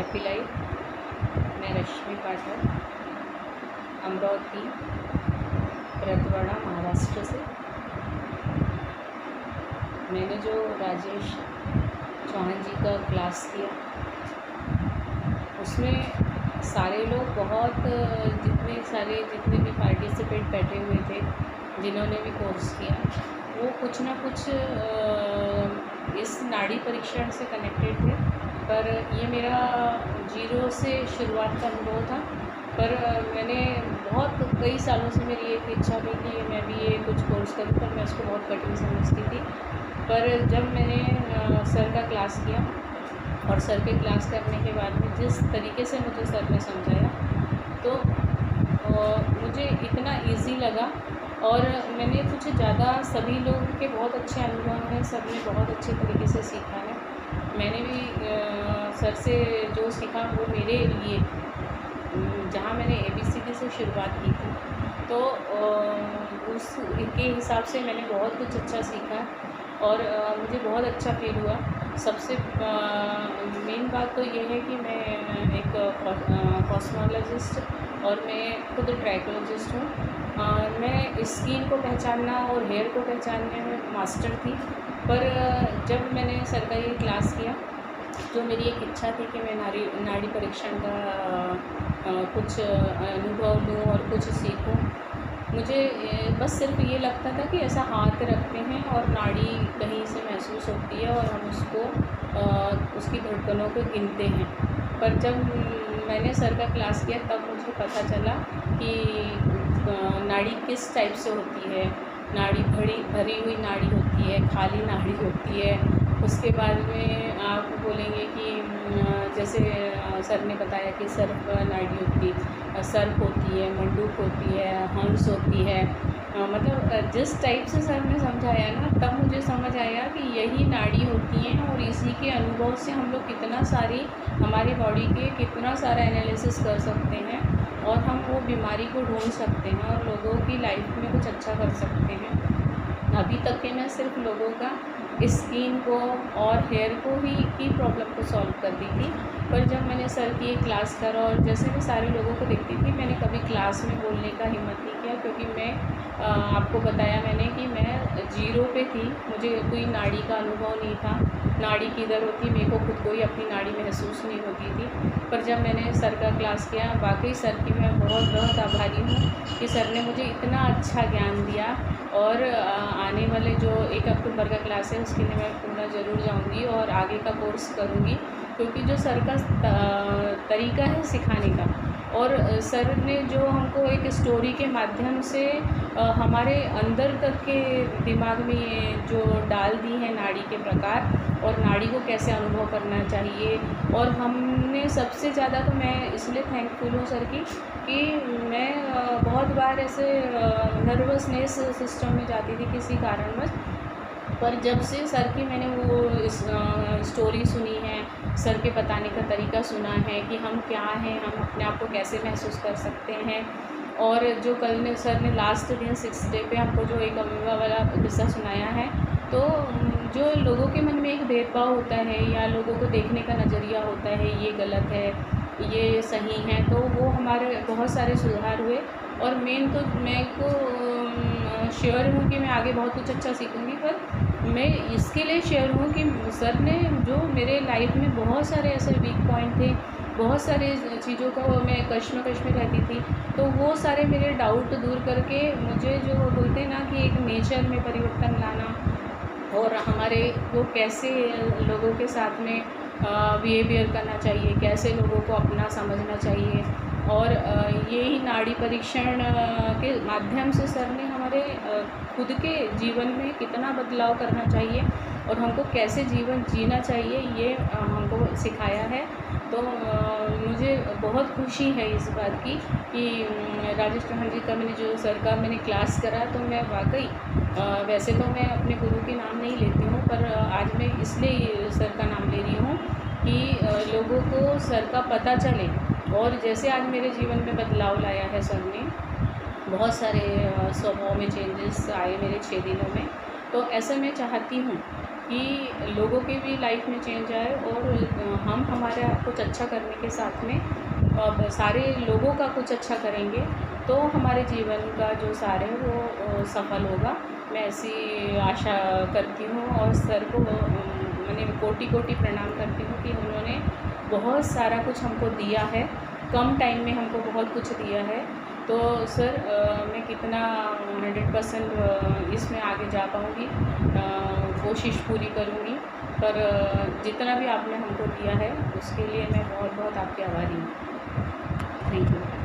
Happy life. मैं रश्मि पाठक, अमरावती, रतवाड़ा, महाराष्ट्र से। मैंने जो राजेश चौहान जी का क्लास किया उसमें सारे लोग बहुत जितने भी पार्टिसिपेंट बैठे हुए थे, जिन्होंने भी कोर्स किया, वो कुछ ना कुछ इस नाड़ी परीक्षण से कनेक्टेड थे। पर ये मेरा जीरो से शुरुआत का अनुभव था। पर मैंने कई सालों से मेरी एक इच्छा थी कि मैं भी ये कुछ कोर्स करूँ, पर मैं उसको बहुत कठिन समझती थी। पर जब मैंने सर का क्लास किया और सर के क्लास करने के बाद में जिस तरीके से मुझे सर ने समझाया, तो मुझे इतना इजी लगा। और मैंने कुछ ज़्यादा, सभी लोगों के बहुत अच्छे अनुभव हैं, सब ने बहुत अच्छे तरीके से सीखा है। मैंने भी सर से जो सीखा वो मेरे लिए, जहाँ मैंने ABCD से शुरुआत की थी, तो उसके हिसाब से मैंने बहुत कुछ अच्छा सीखा और मुझे बहुत अच्छा फील हुआ। सबसे मेन बात तो ये है कि मैं एक कॉस्मेटोलॉजिस्ट और मैं खुद ट्राइकोलॉजिस्ट हूँ। मैं स्किन को पहचानना और हेयर को पहचानने में मास्टर थी। पर जब मैंने सर का ये क्लास किया, जो मेरी एक इच्छा थी कि मैं नाड़ी परीक्षण का कुछ अनुभव लूँ और कुछ सीखूँ, मुझे बस सिर्फ ये लगता था कि ऐसा हाथ रखते हैं और नाड़ी कहीं से महसूस होती है और हम उसकी धड़कनों को गिनते हैं। पर जब मैंने सर का क्लास किया तब मुझे पता चला कि नाड़ी किस टाइप से होती है। नाड़ी भरी हुई नाड़ी होती है, खाली नाड़ी होती है। उसके बाद में आप बोलेंगे कि जैसे सर ने बताया कि सर्प नाड़ी होती है, सर्प होती है, मंडूक होती है, हंस होती है। मतलब जिस टाइप से सर ने समझाया ना, तब मुझे समझ आया कि यही नाड़ी होती हैं और इसी के अनुभव से हम लोग हमारी बॉडी के कितना सारा एनालिसिस कर सकते हैं और हम वो बीमारी को ढूंढ सकते हैं और लोगों की लाइफ में कुछ अच्छा कर सकते हैं। अभी तक के मैं सिर्फ लोगों का स्किन को और हेयर को ही की प्रॉब्लम को सॉल्व कर दी थी। पर जब मैंने सर की एक क्लास करा और जैसे मैं सारे लोगों को देखती थी, मैंने कभी क्लास में बोलने का हिम्मत नहीं किया, क्योंकि मैं आपको बताया मैंने कि मैं जीरो पे थी। मुझे कोई नाड़ी का अनुभव नहीं था, नाड़ी किधर होती मेरे को खुद को ही अपनी नाड़ी महसूस नहीं होती थी। पर जब मैंने सर का क्लास किया, वाकई सर की मैं बहुत बहुत आभारी हूँ कि सर ने मुझे इतना अच्छा ज्ञान दिया। और आने वाले जो 1 अक्टूबर का क्लास है उसके लिए मैं पूना ज़रूर जाऊंगी और आगे का कोर्स करूंगी, क्योंकि जो सर का तरीका है सिखाने का, और सर ने जो हमको एक स्टोरी के माध्यम से हमारे अंदर तक के दिमाग में ये जो डाल दी है नाड़ी के प्रकार और नाड़ी को कैसे अनुभव करना चाहिए। और हमने सबसे ज़्यादा तो मैं इसलिए थैंकफुल हूँ सर की कि मैं बहुत बार ऐसे नर्वसनेस सिस्टम में जाती थी किसी कारणवश। पर जब से सर की मैंने वो स्टोरी सुनी है, सर के बताने का तरीका सुना है कि हम क्या हैं, हम अपने आप को कैसे महसूस कर सकते हैं, और जो कल ने सर ने लास्ट दिन 6th डे पे हमको जो एक अमीबा वाला किस्सा सुनाया है, तो जो लोगों के मन में एक भेदभाव होता है या लोगों को देखने का नज़रिया होता है, ये गलत है, ये सही है, तो वो हमारे बहुत सारे सुधार हुए। और मेन तो मैं को श्योर हूँ कि मैं आगे बहुत कुछ अच्छा सीखूँगी। पर मैं इसके लिए श्योर हूँ कि सर ने जो मेरे लाइफ में बहुत सारे ऐसे वीक पॉइंट थे, बहुत सारे चीज़ों का मैं कश्मकश में रहती थी, तो वो सारे मेरे डाउट दूर करके मुझे जो बोलते हैं ना कि एक नेचर में परिवर्तन लाना और हमारे को कैसे लोगों के साथ में बिहेवियर करना चाहिए, कैसे लोगों को अपना समझना चाहिए। और यही नाड़ी परीक्षण के माध्यम से सर ने हमारे खुद के जीवन में कितना बदलाव करना चाहिए और हमको कैसे जीवन जीना चाहिए, ये हमको सिखाया है। तो मुझे बहुत खुशी है इस बात की कि राजेश चौहान जी का मैंने क्लास करा, तो मैं वाकई वैसे तो मैं अपने गुरु के नाम नहीं लेती हूँ, पर आज मैं इसलिए सर का नाम ले रही हूँ कि लोगों को सर का पता चले। और जैसे आज मेरे जीवन में बदलाव लाया है सर ने, बहुत सारे स्वभाव में चेंजेस आए मेरे 6 दिनों में, तो ऐसा मैं चाहती हूँ कि लोगों की भी लाइफ में चेंज आए और हम हमारा कुछ अच्छा करने के साथ में सारे लोगों का कुछ अच्छा करेंगे तो हमारे जीवन का जो सार है वो सफल होगा। मैं ऐसी आशा करती हूँ और सर को मैंने कोटि कोटि प्रणाम करती हूँ कि उन्होंने बहुत सारा कुछ हमको दिया है, कम टाइम में हमको बहुत कुछ दिया है। तो सर मैं कितना 100% इसमें आगे जा पाऊँगी, कोशिश पूरी करूँगी। पर जितना भी आपने हमको दिया है उसके लिए मैं बहुत बहुत आपकी आभारी हूँ। Thank you.